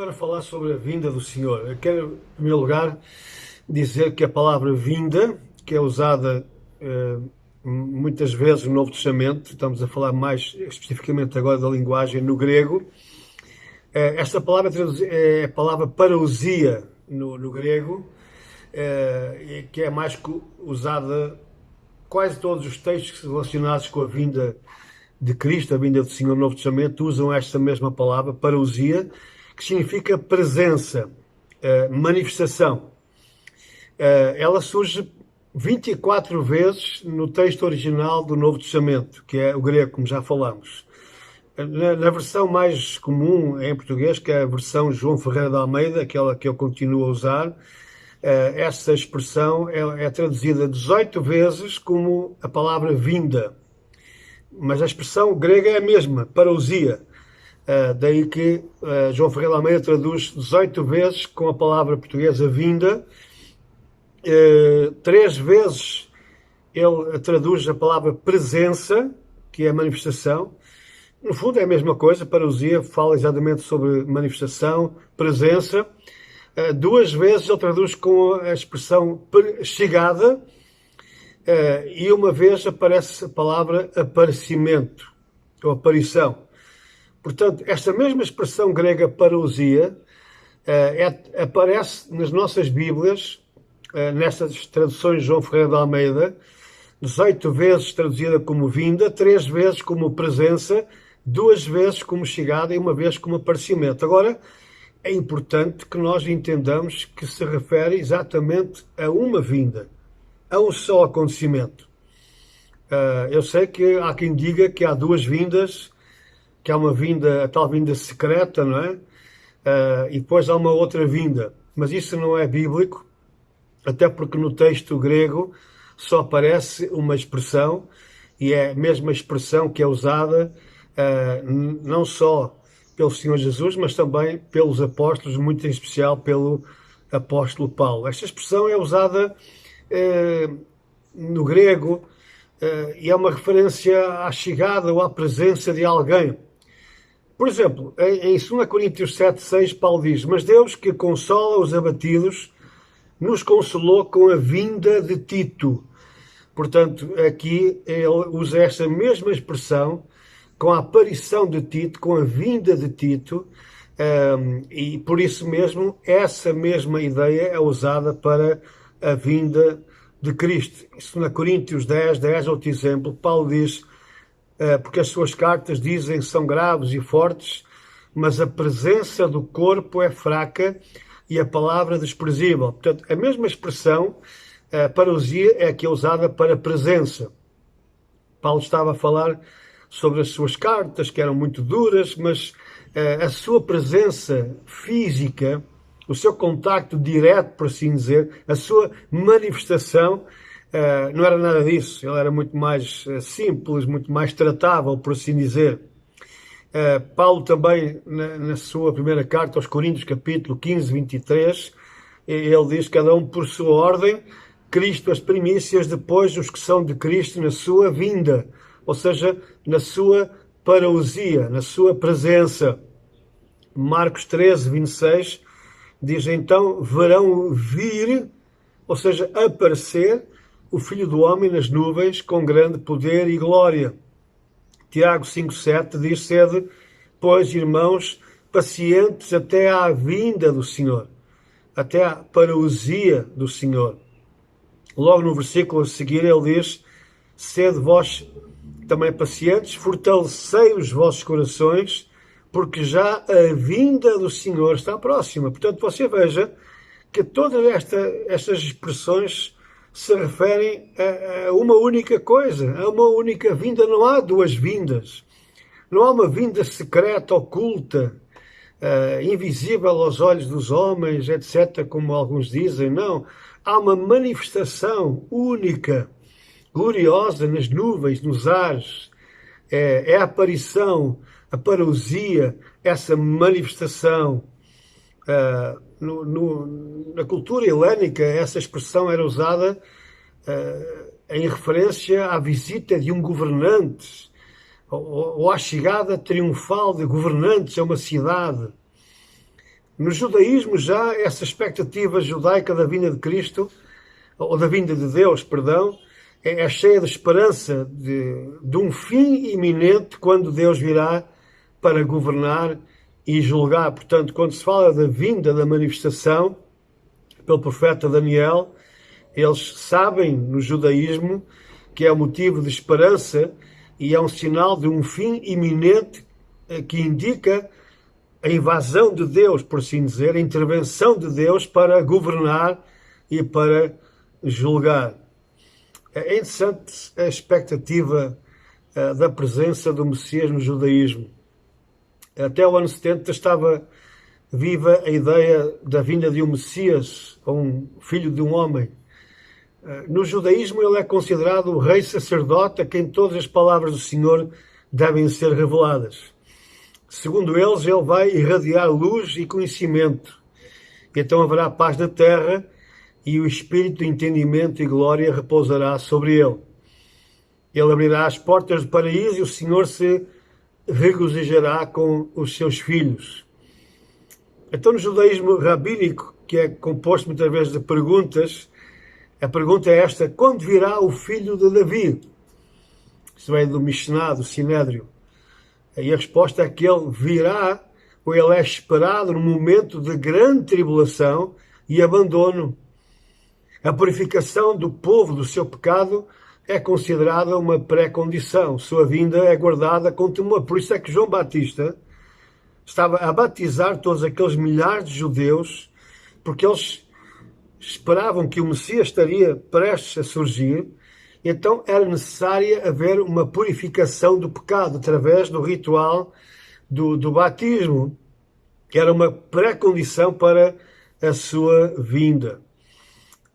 Para falar sobre a vinda do Senhor, eu quero, em primeiro lugar, dizer que a palavra vinda, que é usada muitas vezes no Novo Testamento, estamos a falar mais especificamente agora da linguagem no grego, esta palavra é a palavra parousia no grego, que é mais usada quase todos os textos relacionados com a vinda de Cristo, a vinda do Senhor no Novo Testamento, usam esta mesma palavra, parousia, que significa presença, manifestação. Ela surge 24 vezes no texto original do Novo Testamento, que é o grego, como já falamos. Na versão mais comum em português, que é a versão João Ferreira de Almeida, aquela que eu continuo a usar, essa expressão é traduzida 18 vezes como a palavra vinda. Mas a expressão grega é a mesma, parousia. Daí que João Ferreira de Almeida traduz 18 vezes com a palavra portuguesa vinda. 3 vezes ele traduz a palavra presença, que é manifestação. No fundo é a mesma coisa, parousia fala exatamente sobre manifestação, presença. 2 vezes ele traduz com a expressão chegada, e uma vez aparece a palavra aparecimento, ou aparição. Portanto, esta mesma expressão grega parousia aparece nas nossas Bíblias, nestas traduções de João Ferreira de Almeida, 18 vezes traduzida como vinda, 3 vezes como presença, 2 vezes como chegada e 1 vez como aparecimento. Agora, é importante que nós entendamos que se refere exatamente a uma vinda, a um só acontecimento. Eu sei que há quem diga que há 2 vindas, que há uma vinda, a tal vinda secreta, não é? E depois há uma outra vinda. Mas isso não é bíblico, até porque no texto grego só aparece uma expressão, e é a mesma expressão que é usada não só pelo Senhor Jesus, mas também pelos apóstolos, muito em especial pelo apóstolo Paulo. Esta expressão é usada no grego e é uma referência à chegada ou à presença de alguém. Por exemplo, em 2 Coríntios 7,6, Paulo diz: mas Deus, que consola os abatidos, nos consolou com a vinda de Tito. Portanto, aqui ele usa esta mesma expressão, com a aparição de Tito, com a vinda de Tito, e por isso mesmo, essa mesma ideia é usada para a vinda de Cristo. Isso na Coríntios 10, outro exemplo, Paulo diz: porque as suas cartas dizem são graves e fortes, mas a presença do corpo é fraca e a palavra desprezível. Portanto, a mesma expressão, parousia, é aqui usada para presença. Paulo estava a falar sobre as suas cartas, que eram muito duras, mas a sua presença física, o seu contacto direto, por assim dizer, a sua manifestação, não era nada disso. Ele era muito mais simples, muito mais tratável, por assim dizer. Paulo também, na sua primeira carta aos Coríntios, capítulo 15, 23, ele diz: cada um por sua ordem, Cristo as primícias, depois os que são de Cristo na sua vinda, ou seja, na sua parousia, na sua presença. Marcos 13, 26, diz: então verão vir, ou seja, aparecer, o Filho do Homem nas nuvens com grande poder e glória. Tiago 5,7 diz: sede, pois, irmãos, pacientes até à vinda do Senhor, até à parousia do Senhor. Logo no versículo a seguir ele diz: sede vós também pacientes, fortalecei os vossos corações, porque já a vinda do Senhor está próxima. Portanto, você veja que todas estas expressões se referem a uma única coisa, a uma única vinda. Não há 2 vindas. Não há uma vinda secreta, oculta, invisível aos olhos dos homens, etc., como alguns dizem. Não. Há uma manifestação única, gloriosa nas nuvens, nos ares. É a aparição, a parousia, essa manifestação. Na cultura helénica, essa expressão era usada em referência à visita de um governante ou à chegada triunfal de governantes a uma cidade. No judaísmo já essa expectativa judaica da vinda de Cristo, ou da vinda de Deus, perdão, é cheia de esperança de um fim iminente quando Deus virá para governar e julgar. Portanto, quando se fala da vinda, da manifestação, pelo profeta Daniel, eles sabem no judaísmo que é um motivo de esperança e é um sinal de um fim iminente que indica a invasão de Deus, por assim dizer, a intervenção de Deus para governar e para julgar. É interessante a expectativa da presença do Messias no judaísmo. Até o ano 70 estava viva a ideia da vinda de um Messias, ou um filho de um homem. No judaísmo ele é considerado o rei sacerdote a quem todas as palavras do Senhor devem ser reveladas. Segundo eles, ele vai irradiar luz e conhecimento. Então haverá paz na terra e o espírito de entendimento e glória repousará sobre ele. Ele abrirá as portas do paraíso e o Senhor se regozijará com os seus filhos. Então, no judaísmo rabínico, que é composto muitas vezes de perguntas, a pergunta é esta: quando virá o filho de Davi? Isso vem do Mishnah, do Sinédrio. E a resposta é que ele virá, ou ele é esperado no momento de grande tribulação e abandono. A purificação do povo do seu pecado é considerada uma pré-condição. Sua vinda é guardada com temor. Por isso é que João Batista estava a batizar todos aqueles milhares de judeus, porque eles esperavam que o Messias estaria prestes a surgir, então era necessária haver uma purificação do pecado através do ritual do batismo, que era uma pré-condição para a sua vinda.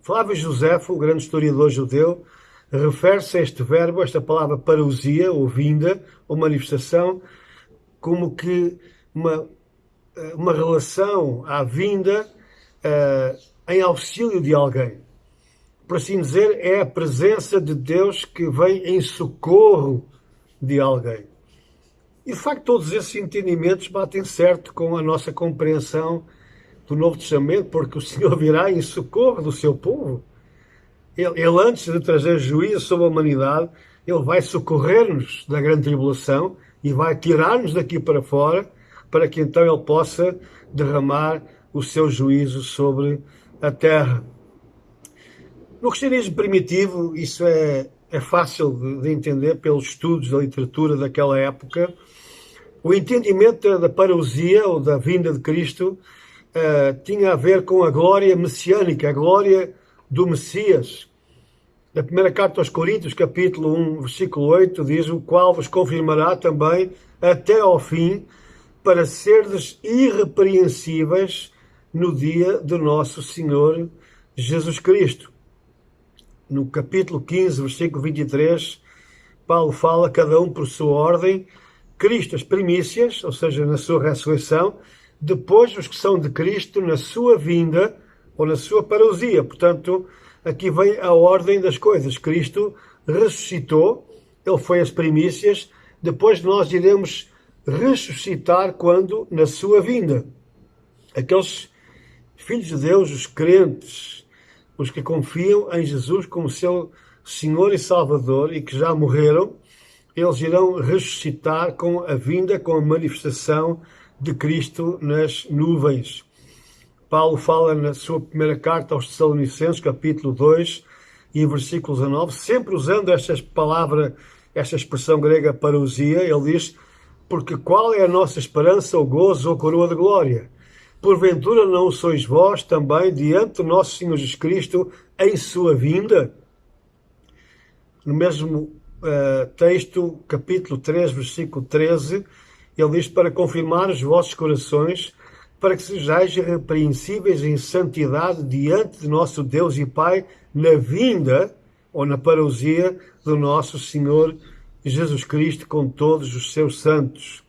Flávio Josefo, o grande historiador judeu, refere-se a este verbo, esta palavra parousia, ou vinda, ou manifestação, como que uma relação à vinda em auxílio de alguém. Por assim dizer, é a presença de Deus que vem em socorro de alguém. E, de facto, todos esses entendimentos batem certo com a nossa compreensão do Novo Testamento, porque o Senhor virá em socorro do seu povo. Ele antes de trazer juízo sobre a humanidade, ele vai socorrer-nos da grande tribulação e vai tirar-nos daqui para fora, para que então ele possa derramar o seu juízo sobre a terra. No cristianismo primitivo, isso é fácil de entender pelos estudos da literatura daquela época. O entendimento da parousia, ou da vinda de Cristo, tinha a ver com a glória messiânica, a glória do Messias. Na primeira carta aos Coríntios, capítulo 1, versículo 8, diz: o qual vos confirmará também até ao fim, para serdes irrepreensíveis no dia do nosso Senhor Jesus Cristo. No capítulo 15, versículo 23, Paulo fala, cada um por sua ordem, Cristo as primícias, ou seja, na sua ressurreição, depois os que são de Cristo na sua vinda, ou na sua parousia. Portanto, aqui vem a ordem das coisas. Cristo ressuscitou, ele foi as primícias, depois nós iremos ressuscitar quando? Na sua vinda. Aqueles filhos de Deus, os crentes, os que confiam em Jesus como seu Senhor e Salvador e que já morreram, eles irão ressuscitar com a vinda, com a manifestação de Cristo nas nuvens. Paulo fala na sua primeira carta aos Tessalonicenses, capítulo 2 e versículo 19, sempre usando esta palavra, esta expressão grega parousia. Ele diz: porque qual é a nossa esperança, ou gozo, ou coroa de glória? Porventura não sois vós também diante do nosso Senhor Jesus Cristo em sua vinda? No mesmo texto, capítulo 3, versículo 13, ele diz: para confirmar os vossos corações, para que sejais irrepreensíveis em santidade diante de nosso Deus e Pai na vinda, ou na parousia, do nosso Senhor Jesus Cristo com todos os seus santos.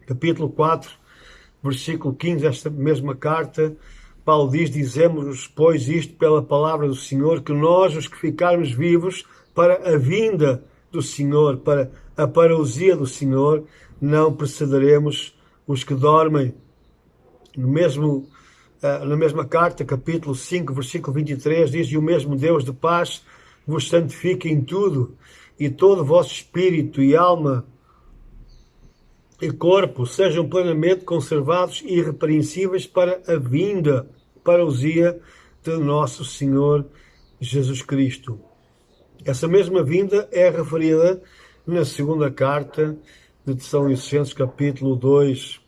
Capítulo 4, versículo 15, esta mesma carta, Paulo diz: dizemos-vos, pois, isto pela palavra do Senhor, que nós, os que ficarmos vivos para a vinda do Senhor, para a parousia do Senhor, não precederemos os que dormem. Na mesma carta, capítulo 5, versículo 23, diz: "E o mesmo Deus de paz vos santifique em tudo, e todo o vosso espírito e alma e corpo sejam plenamente conservados e irrepreensíveis para a vinda, parousia de nosso Senhor Jesus Cristo." Essa mesma vinda é referida na segunda carta de Tessalonicenses, capítulo 2.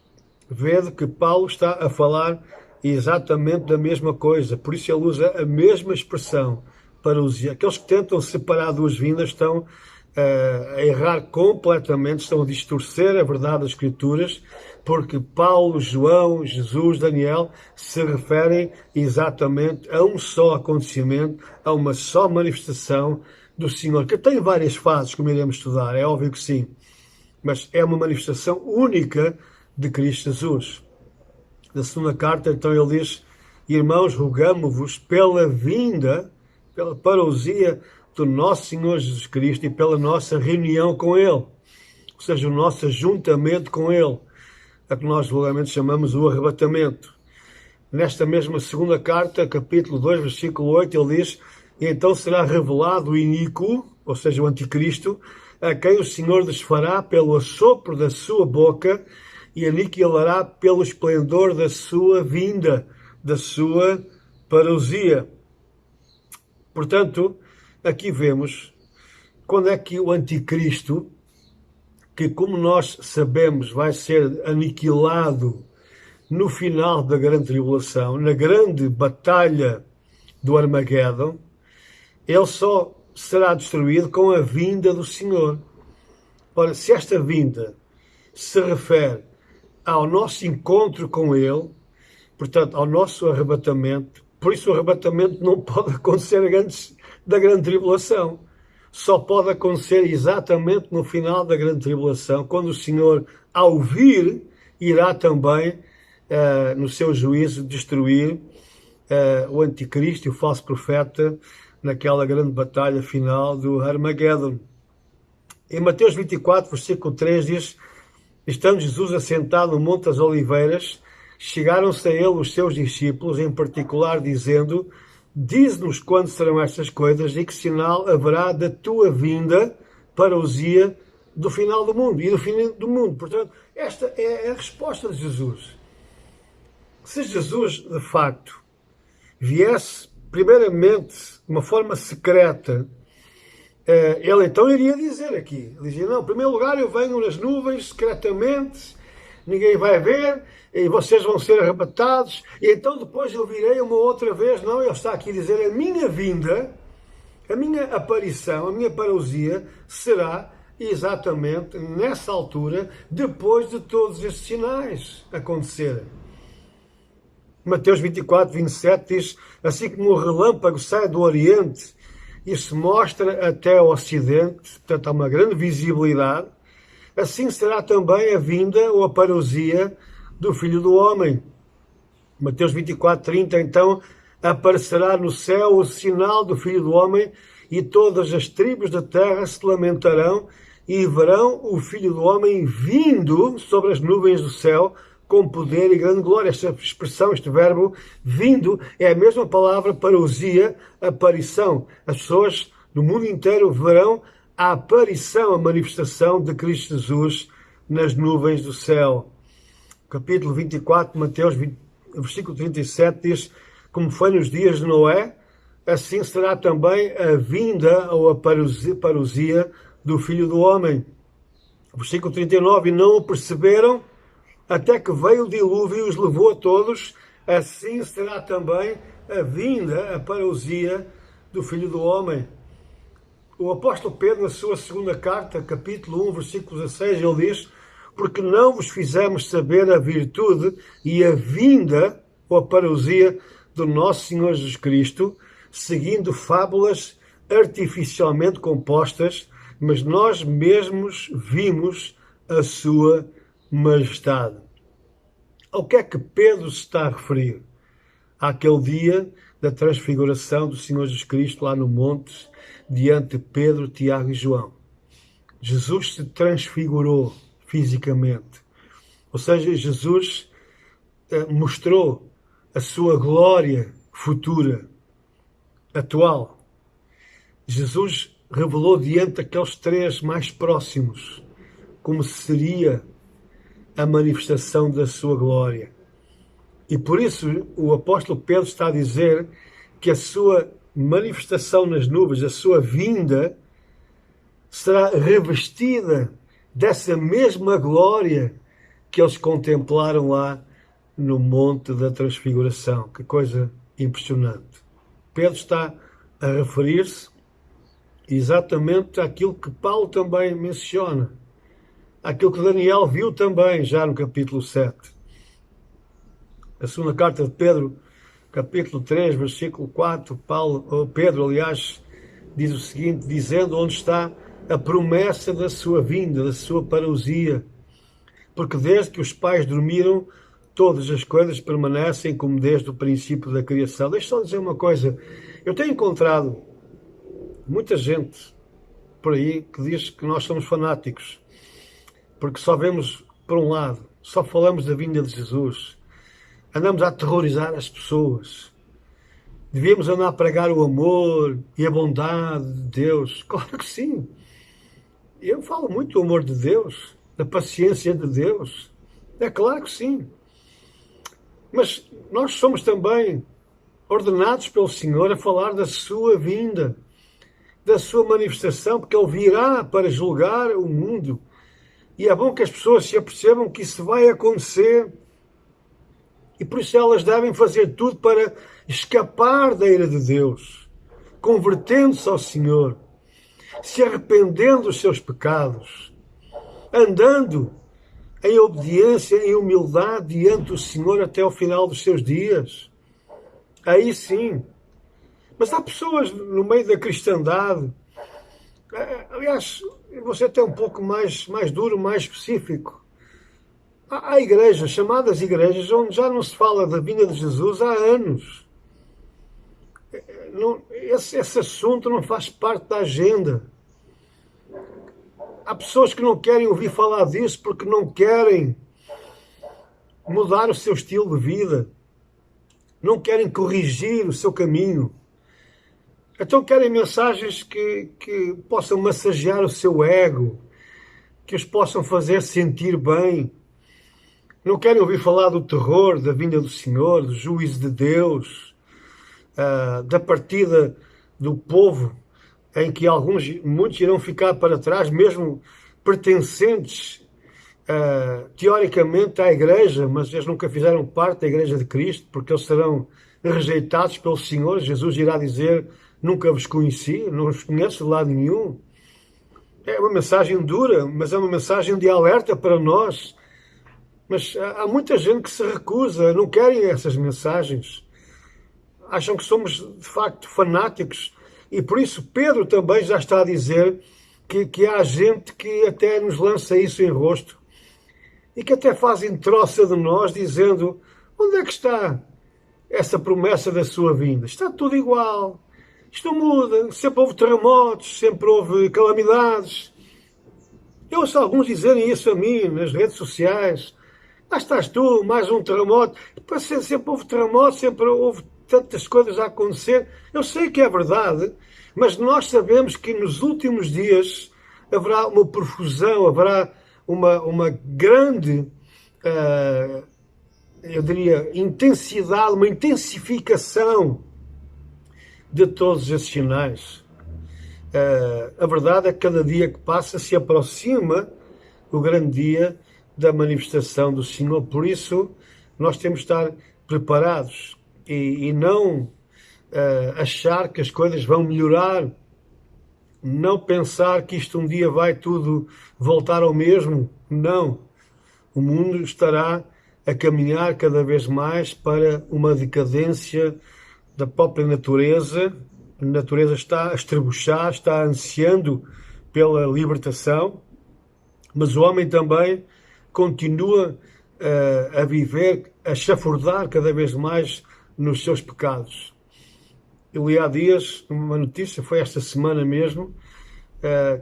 Vede que Paulo está a falar exatamente da mesma coisa, por isso ele usa a mesma expressão, parousia. Aqueles que tentam separar duas vindas estão a errar completamente, estão a distorcer a verdade das Escrituras, porque Paulo, João, Jesus, Daniel se referem exatamente a um só acontecimento, a uma só manifestação do Senhor, que tem várias fases, como iremos estudar, é óbvio que sim, mas é uma manifestação única de Cristo Jesus. Na segunda carta, então, ele diz: "Irmãos, rogamo-vos pela vinda, pela parousia do nosso Senhor Jesus Cristo e pela nossa reunião com Ele", ou seja, o nosso ajuntamento com Ele, a que nós vulgarmente chamamos o arrebatamento. Nesta mesma segunda carta, capítulo 2, versículo 8, ele diz: "E então será revelado o iníquo", ou seja, o anticristo, "a quem o Senhor desfará pelo assopro da sua boca e aniquilará pelo esplendor da sua vinda, da sua parousia." Portanto, aqui vemos quando é que o anticristo, que como nós sabemos vai ser aniquilado no final da grande tribulação, na grande batalha do Armagedon, ele só será destruído com a vinda do Senhor. Ora, se esta vinda se refere ao nosso encontro com Ele, portanto, ao nosso arrebatamento, por isso o arrebatamento não pode acontecer antes da grande tribulação. Só pode acontecer exatamente no final da grande tribulação, quando o Senhor, ao vir, irá também, no seu juízo, destruir o anticristo e o falso profeta naquela grande batalha final do Armagedon. Em Mateus 24, versículo 3 diz: "Estando Jesus assentado no Monte das Oliveiras, chegaram-se a ele os seus discípulos, em particular, dizendo: Dize-nos quando serão estas coisas e que sinal haverá da tua vinda, parousia do final do mundo e do fim do mundo." Portanto, esta é a resposta de Jesus. Se Jesus, de facto, viesse, primeiramente, de uma forma secreta, ele então iria dizer aqui, ele dizia: "Não, em primeiro lugar eu venho nas nuvens, secretamente, ninguém vai ver, e vocês vão ser arrebatados, e então depois eu virei uma outra vez." Não, ele está aqui a dizer: a minha vinda, a minha aparição, a minha parousia será exatamente nessa altura, depois de todos estes sinais acontecerem. Mateus 24, 27 diz: "Assim como o relâmpago sai do Oriente e se mostra até ao Ocidente", portanto há uma grande visibilidade, "assim será também a vinda ou a parousia do Filho do Homem." Mateus 24, 30, "Então aparecerá no céu o sinal do Filho do Homem, e todas as tribos da terra se lamentarão, e verão o Filho do Homem vindo sobre as nuvens do céu, com poder e grande glória." Esta expressão, este verbo vindo, é a mesma palavra parousia, aparição. As pessoas do mundo inteiro verão a aparição, a manifestação de Cristo Jesus nas nuvens do céu. Capítulo 24, Mateus, versículo 37 diz: "Como foi nos dias de Noé, assim será também a vinda ou a parousia do Filho do Homem." Versículo 39, "E não o perceberam, até que veio o dilúvio e os levou a todos, assim será também a vinda, a parousia do Filho do Homem." O apóstolo Pedro, na sua segunda carta, capítulo 1, versículo 16, ele diz: "Porque não vos fizemos saber a virtude e a vinda, ou a parousia, do nosso Senhor Jesus Cristo, seguindo fábulas artificialmente compostas, mas nós mesmos vimos a sua majestade." Ao que é que Pedro se está a referir? Àquele dia da transfiguração do Senhor Jesus Cristo lá no monte, diante de Pedro, Tiago e João. Jesus se transfigurou fisicamente. Ou seja, Jesus mostrou a sua glória futura, atual. Jesus revelou diante daqueles três mais próximos como seria a manifestação da sua glória. E por isso o apóstolo Pedro está a dizer que a sua manifestação nas nuvens, a sua vinda, será revestida dessa mesma glória que eles contemplaram lá no Monte da Transfiguração. Que coisa impressionante. Pedro está a referir-se exatamente àquilo que Paulo também menciona, àquilo que Daniel viu também já no capítulo 7. A segunda carta de Pedro, capítulo 3, versículo 4, Pedro, aliás, diz o seguinte, dizendo onde está a promessa da sua vinda, da sua parousia. Porque desde que os pais dormiram, todas as coisas permanecem como desde o princípio da criação. Deixa só dizer uma coisa. Eu tenho encontrado muita gente por aí que diz que nós somos fanáticos, porque só vemos por um lado, só falamos da vinda de Jesus, andamos a aterrorizar as pessoas. Devíamos andar a pregar o amor e a bondade de Deus. Claro que sim. Eu falo muito do amor de Deus, da paciência de Deus. É claro que sim. Mas nós somos também ordenados pelo Senhor a falar da sua vinda, da sua manifestação, porque Ele virá para julgar o mundo. E é bom que as pessoas se apercebam que isso vai acontecer. E por isso elas devem fazer tudo para escapar da ira de Deus, convertendo-se ao Senhor, se arrependendo dos seus pecados, andando em obediência, em humildade diante do Senhor até ao final dos seus dias. Aí sim. Mas há pessoas no meio da cristandade, aliás, você é um pouco mais duro, mais específico. Há igrejas, chamadas igrejas, onde já não se fala da vinda de Jesus há anos. Esse assunto não faz parte da agenda. Há pessoas que não querem ouvir falar disso porque não querem mudar o seu estilo de vida, não querem corrigir o seu caminho. Então querem mensagens que possam massagear o seu ego, que os possam fazer sentir bem. Não querem ouvir falar do terror, da vinda do Senhor, do juízo de Deus, da partida do povo, em que muitos irão ficar para trás, mesmo pertencentes teoricamente à Igreja, mas eles nunca fizeram parte da Igreja de Cristo, porque eles serão rejeitados pelo Senhor. Jesus irá dizer, nunca vos conheci, não vos conheço de lado nenhum. É uma mensagem dura, mas é uma mensagem de alerta para nós. Mas há muita gente que se recusa, não querem essas mensagens. Acham que somos, de facto, fanáticos. E por isso Pedro também já está a dizer que há gente que até nos lança isso em rosto e que até fazem troça de nós, dizendo, onde é que está essa promessa da sua vinda? Está tudo igual. Isto não muda. Sempre houve terremotos, sempre houve calamidades. Eu ouço alguns dizerem isso a mim nas redes sociais. Lá estás tu, mais um terremoto. Sempre houve terremotos, sempre houve tantas coisas a acontecer. Eu sei que é verdade, mas nós sabemos que nos últimos dias haverá uma profusão, haverá uma grande, eu diria, intensidade, uma intensificação de todos esses sinais. A verdade é que cada dia que passa se aproxima o grande dia da manifestação do Senhor. Por isso, nós temos de estar preparados e não achar que as coisas vão melhorar, não pensar que isto um dia vai tudo voltar ao mesmo. Não. O mundo estará a caminhar cada vez mais para uma decadência da própria natureza. A natureza está a estrebuchar, está ansiando pela libertação, mas o homem também continua a viver, a chafurdar cada vez mais nos seus pecados. Eu li há dias uma notícia, foi esta semana mesmo,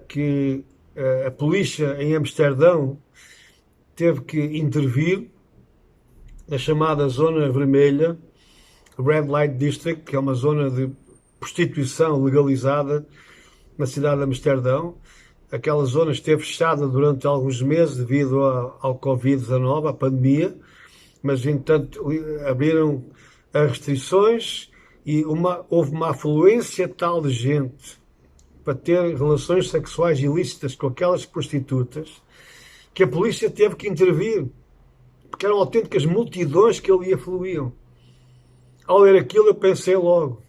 que a polícia em Amsterdão teve que intervir na chamada Zona Vermelha, Red Light District, que é uma zona de prostituição legalizada na cidade de Amsterdão. Aquela zona esteve fechada durante alguns meses devido ao Covid-19, à pandemia, mas, entanto, abriram as restrições e houve uma afluência tal de gente para ter relações sexuais ilícitas com aquelas prostitutas que a polícia teve que intervir, porque eram autênticas multidões que ali afluíam. Ao ler aquilo eu pensei logo,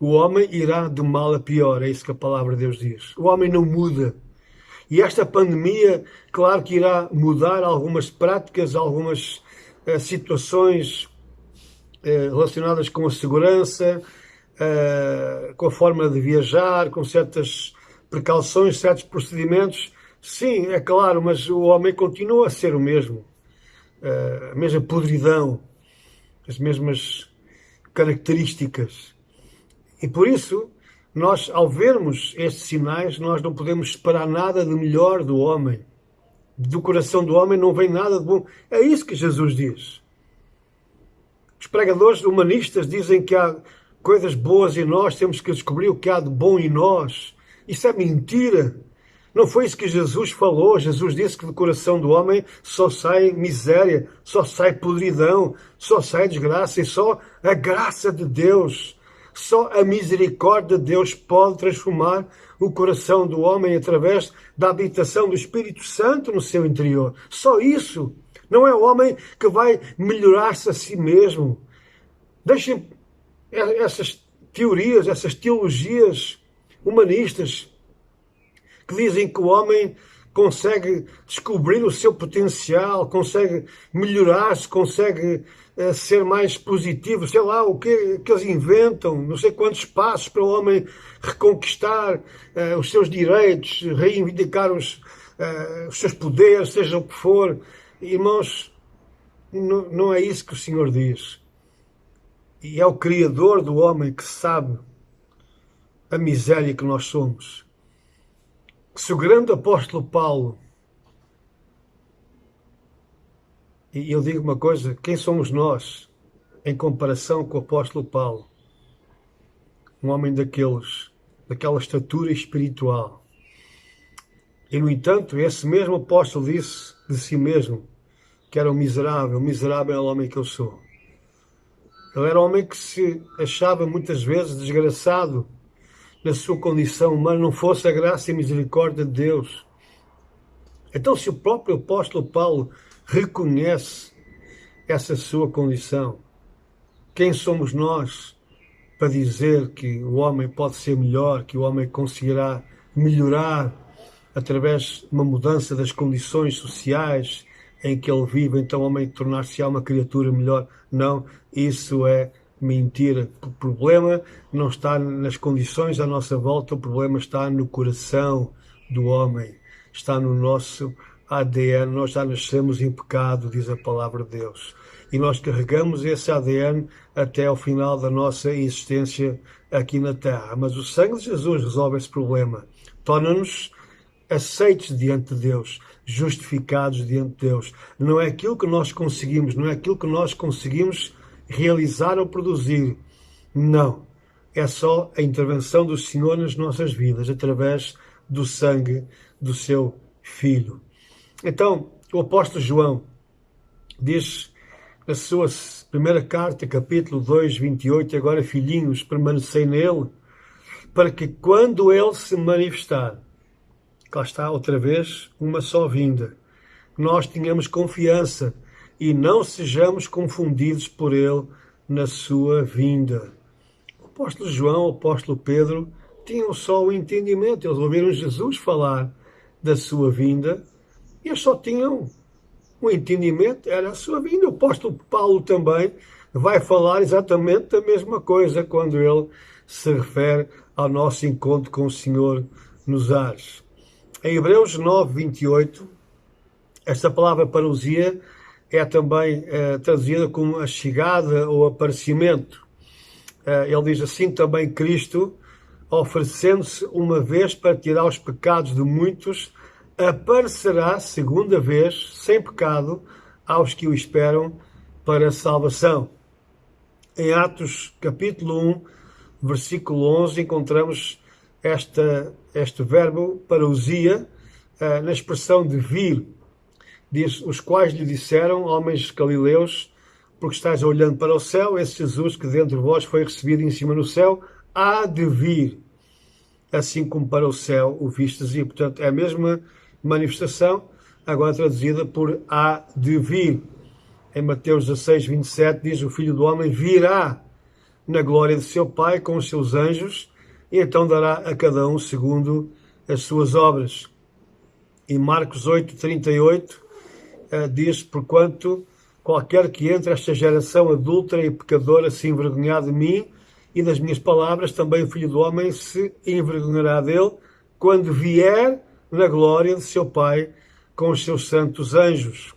o homem irá de mal a pior, é isso que a palavra de Deus diz. O homem não muda. E esta pandemia, claro que irá mudar algumas práticas, algumas situações relacionadas com a segurança, com a forma de viajar, com certas precauções, certos procedimentos. Sim, é claro, mas o homem continua a ser o mesmo. A mesma podridão, as mesmas características. E por isso, nós, ao vermos estes sinais, nós não podemos esperar nada de melhor do homem. Do coração do homem não vem nada de bom. É isso que Jesus diz. Os pregadores humanistas dizem que há coisas boas em nós, temos que descobrir o que há de bom em nós. Isso é mentira. Não foi isso que Jesus falou. Jesus disse que do coração do homem só sai miséria, só sai podridão, só sai desgraça, e só a graça de Deus, só a misericórdia de Deus pode transformar o coração do homem através da habitação do Espírito Santo no seu interior. Só isso. Não é o homem que vai melhorar-se a si mesmo. Deixem essas teorias, essas teologias humanistas que dizem que o homem consegue descobrir o seu potencial, consegue melhorar-se, consegue ser mais positivo, sei lá o que eles inventam, não sei quantos passos para o homem reconquistar os seus direitos, reivindicar os seus poderes, seja o que for. Irmãos, não é isso que o Senhor diz. E é o Criador do homem que sabe a miséria que nós somos. Se o grande apóstolo Paulo, e eu digo uma coisa, quem somos nós em comparação com o apóstolo Paulo? Um homem daquela estatura espiritual. E, no entanto, esse mesmo apóstolo disse de si mesmo que era um miserável é o homem que eu sou. Ele era um homem que se achava muitas vezes desgraçado na sua condição humana, não fosse a graça e a misericórdia de Deus. Então, se o próprio apóstolo Paulo reconhece essa sua condição, quem somos nós para dizer que o homem pode ser melhor, que o homem conseguirá melhorar através de uma mudança das condições sociais em que ele vive, então o homem tornar-se-á uma criatura melhor? Não, isso é mentira. O problema não está nas condições à nossa volta, o problema está no coração do homem, está no nosso ADN. Nós já nascemos em pecado, diz a palavra de Deus, e nós carregamos esse ADN até ao final da nossa existência aqui na Terra. Mas o sangue de Jesus resolve esse problema, torna-nos aceitos diante de Deus, justificados diante de Deus. Não é aquilo que nós conseguimos, não é aquilo que nós conseguimos realizar ou produzir. Não. É só a intervenção do Senhor nas nossas vidas, através do sangue do seu Filho. Então, o apóstolo João diz na sua primeira carta, capítulo 2, 28, agora, filhinhos, permanecei nele, para que quando ele se manifestar, cá está outra vez uma só vinda, nós tenhamos confiança e não sejamos confundidos por ele na sua vinda. O apóstolo João, o apóstolo Pedro tinham só o entendimento, eles ouviram Jesus falar da sua vinda e eles só tinham o entendimento, era a sua vinda. O apóstolo Paulo também vai falar exatamente a mesma coisa quando ele se refere ao nosso encontro com o Senhor nos ares. Em Hebreus 9, 28, esta palavra parousia é também traduzida como a chegada ou aparecimento. Ele diz assim: também Cristo, oferecendo-se uma vez para tirar os pecados de muitos, aparecerá segunda vez, sem pecado, aos que o esperam para a salvação. Em Atos capítulo 1, versículo 11, encontramos este verbo parousia na expressão de vir. Diz, os quais lhe disseram, homens galileus, porque estáis olhando para o céu, esse Jesus que dentro de vós foi recebido em cima no céu, há de vir, assim como para o céu o vistes. E, portanto, é a mesma manifestação, agora traduzida por há de vir. Em Mateus 16, 27, diz, o Filho do Homem virá na glória de seu Pai com os seus anjos, e então dará a cada um segundo as suas obras. E Marcos 8, 38, diz, porquanto qualquer que entre esta geração adúltera e pecadora se envergonhar de mim e das minhas palavras, também o Filho do Homem se envergonhará dele quando vier na glória de seu Pai com os seus santos anjos.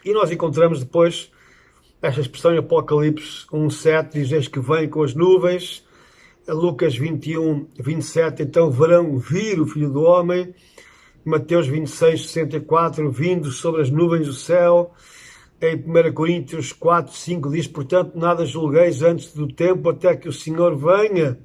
E nós encontramos depois esta expressão em Apocalipse 1:7, diz, eis que vem com as nuvens. Lucas 21, 27, então verão vir o Filho do Homem. Mateus 26, 64, vindo sobre as nuvens do céu. Em 1 Coríntios 4, 5 diz, portanto, nada julgueis antes do tempo, até que o Senhor venha.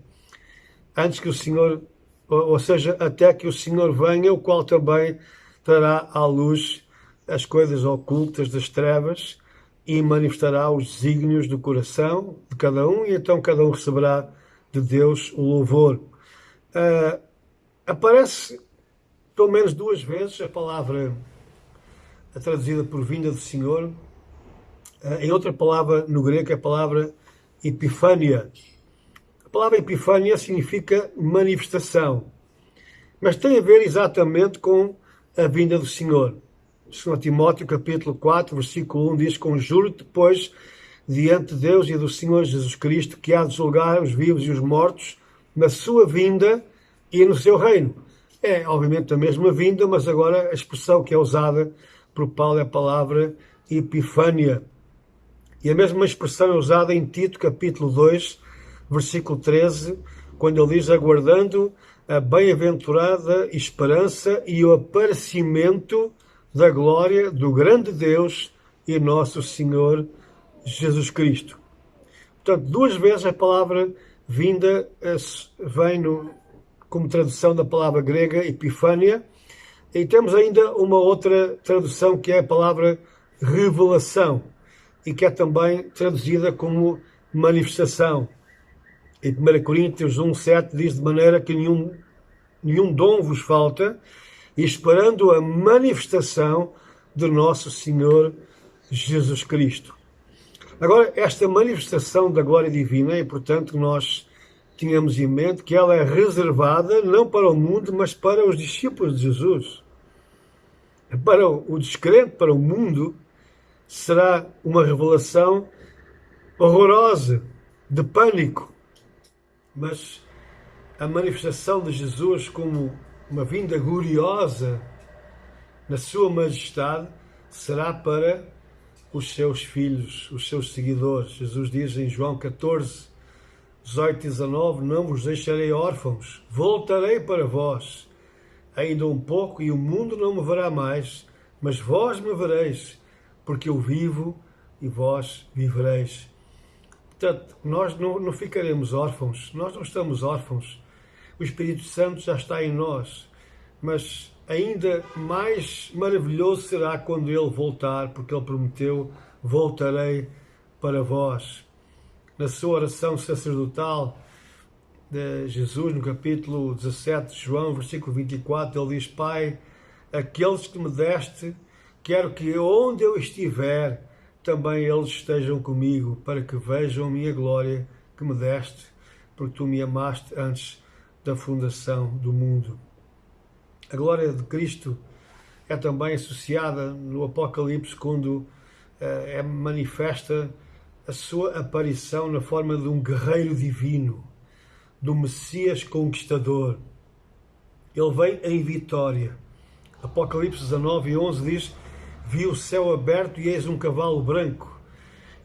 Antes que o Senhor, ou seja, até que o Senhor venha, o qual também trará à luz as coisas ocultas das trevas e manifestará os desígnios do coração de cada um, e então cada um receberá de Deus o louvor. Aparece pelo menos duas vezes a palavra traduzida por vinda do Senhor, em outra palavra no grego, é a palavra epifânia. A palavra epifânia significa manifestação, mas tem a ver exatamente com a vinda do Senhor. 2 Timóteo capítulo 4, versículo 1 diz, conjuro-te, pois, diante de Deus e do Senhor Jesus Cristo, que há de julgar os vivos e os mortos na sua vinda e no seu reino. É, obviamente, a mesma vinda, mas agora a expressão que é usada por Paulo é a palavra epifânia. E a mesma expressão é usada em Tito, capítulo 2, versículo 13, quando ele diz, aguardando a bem-aventurada esperança e o aparecimento da glória do grande Deus e nosso Senhor Jesus Cristo. Portanto, duas vezes a palavra vinda vem como tradução da palavra grega epifânia, e temos ainda uma outra tradução que é a palavra revelação, e que é também traduzida como manifestação. Em 1 Coríntios 1:7 diz, de maneira que nenhum dom vos falta, e esperando a manifestação do nosso Senhor Jesus Cristo. Agora, esta manifestação da glória divina é importante que nós tenhamos em mente que ela é reservada não para o mundo, mas para os discípulos de Jesus. Para o descrente, para o mundo, será uma revelação horrorosa, de pânico. Mas a manifestação de Jesus como uma vinda gloriosa na sua majestade será para os seus filhos, os seus seguidores. Jesus diz em João 14, 18 e 19, não vos deixarei órfãos, voltarei para vós. Ainda um pouco e o mundo não me verá mais, mas vós me vereis, porque eu vivo e vós vivereis. Portanto, nós não ficaremos órfãos, nós não estamos órfãos. O Espírito Santo já está em nós, mas ainda mais maravilhoso será quando Ele voltar, porque Ele prometeu, voltarei para vós. Na sua oração sacerdotal de Jesus, no capítulo 17 de João, versículo 24, Ele diz, Pai, aqueles que me deste, quero que onde eu estiver, também eles estejam comigo, para que vejam a minha glória que me deste, porque tu me amaste antes da fundação do mundo. A glória de Cristo é também associada no Apocalipse, quando é manifesta a sua aparição na forma de um guerreiro divino, do Messias conquistador. Ele vem em vitória. Apocalipse 19 e 11 diz, vi o céu aberto e eis um cavalo branco,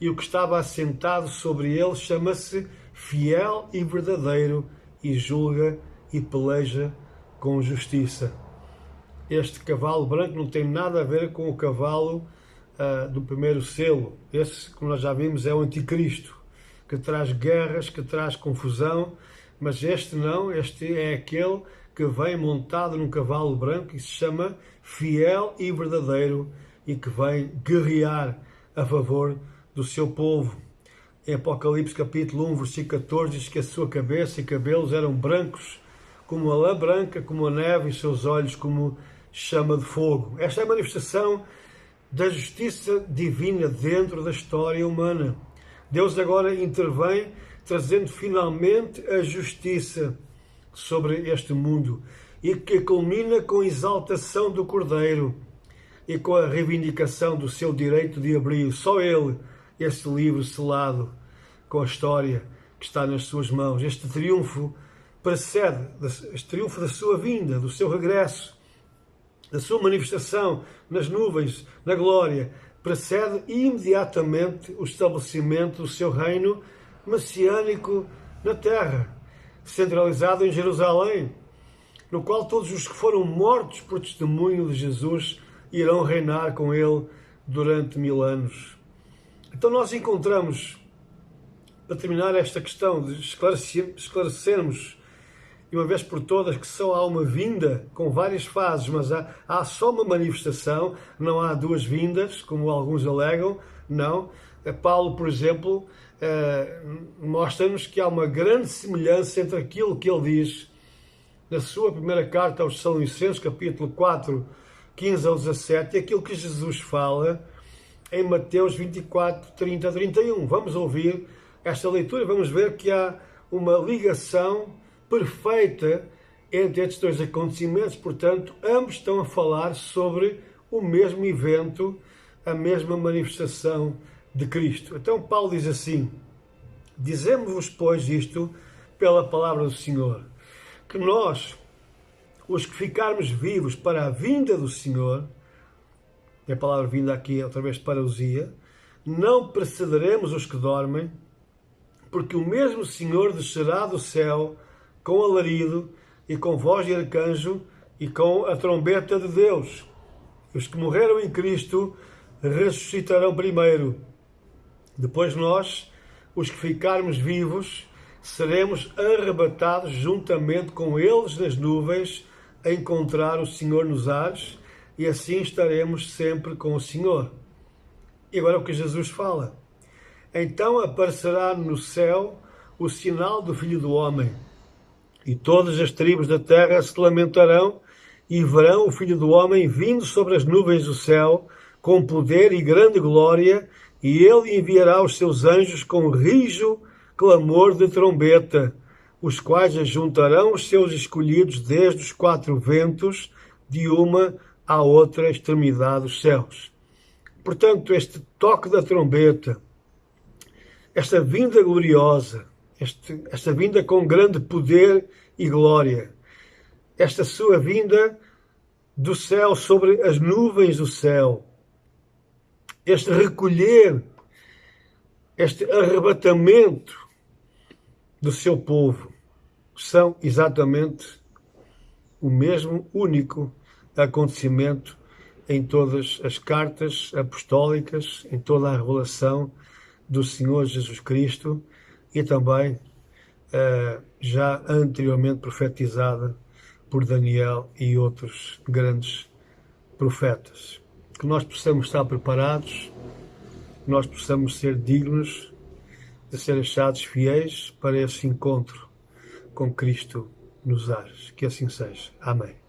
e o que estava assentado sobre ele chama-se Fiel e Verdadeiro, e julga e peleja com justiça. Este cavalo branco não tem nada a ver com o cavalo do primeiro selo. Esse, como nós já vimos, é o anticristo, que traz guerras, que traz confusão, mas este não, este é aquele que vem montado num cavalo branco e se chama fiel e verdadeiro e que vem guerrear a favor do seu povo. Em Apocalipse capítulo 1, versículo 14, diz que a sua cabeça e cabelos eram brancos como a lã branca, como a neve, e seus olhos como chama de fogo. Esta é a manifestação da justiça divina dentro da história humana. Deus agora intervém, trazendo finalmente a justiça sobre este mundo, e que culmina com a exaltação do Cordeiro e com a reivindicação do seu direito de abrir, só ele, este livro selado com a história que está nas suas mãos. Este triunfo precede, este triunfo da sua vinda, do seu regresso, da sua manifestação nas nuvens, na glória, precede imediatamente o estabelecimento do seu reino messiânico na terra, centralizado em Jerusalém, no qual todos os que foram mortos por testemunho de Jesus irão reinar com ele durante 1000 anos. Então nós encontramos, para terminar esta questão de esclarecermos de uma vez por todas que só há uma vinda com várias fases, mas há só uma manifestação, não há duas vindas, como alguns alegam, não. Paulo, por exemplo, mostra-nos que há uma grande semelhança entre aquilo que ele diz na sua primeira carta aos Tessalonicenses, capítulo 4, 15 ao 17, e aquilo que Jesus fala em Mateus 24, 30 a 31. Vamos ouvir esta leitura e vamos ver que há uma ligação perfeita entre estes dois acontecimentos. Portanto, ambos estão a falar sobre o mesmo evento, a mesma manifestação de Cristo. Então Paulo diz assim: dizemos-vos, pois, isto pela palavra do Senhor, que nós, os que ficarmos vivos para a vinda do Senhor, e a palavra vinda aqui outra vez parousia, não precederemos os que dormem, porque o mesmo Senhor descerá do céu com alarido e com voz de arcanjo e com a trombeta de Deus. Os que morreram em Cristo ressuscitarão primeiro. Depois nós, os que ficarmos vivos, seremos arrebatados juntamente com eles nas nuvens a encontrar o Senhor nos ares, e assim estaremos sempre com o Senhor. E agora o que Jesus fala: então aparecerá no céu o sinal do Filho do Homem, e todas as tribos da terra se lamentarão e verão o Filho do Homem vindo sobre as nuvens do céu com poder e grande glória, e ele enviará os seus anjos com rijo clamor de trombeta, os quais ajuntarão os seus escolhidos desde os 4 ventos, de uma à outra extremidade dos céus. Portanto, este toque da trombeta, esta vinda gloriosa, esta vinda com grande poder e glória, esta sua vinda do céu sobre as nuvens do céu, este recolher, este arrebatamento do seu povo, são exatamente o mesmo único acontecimento em todas as cartas apostólicas, em toda a revelação do Senhor Jesus Cristo, e também já anteriormente profetizada por Daniel e outros grandes profetas. Que nós possamos estar preparados, que nós possamos ser dignos de ser achados fiéis para esse encontro com Cristo nos ares. Que assim seja. Amém.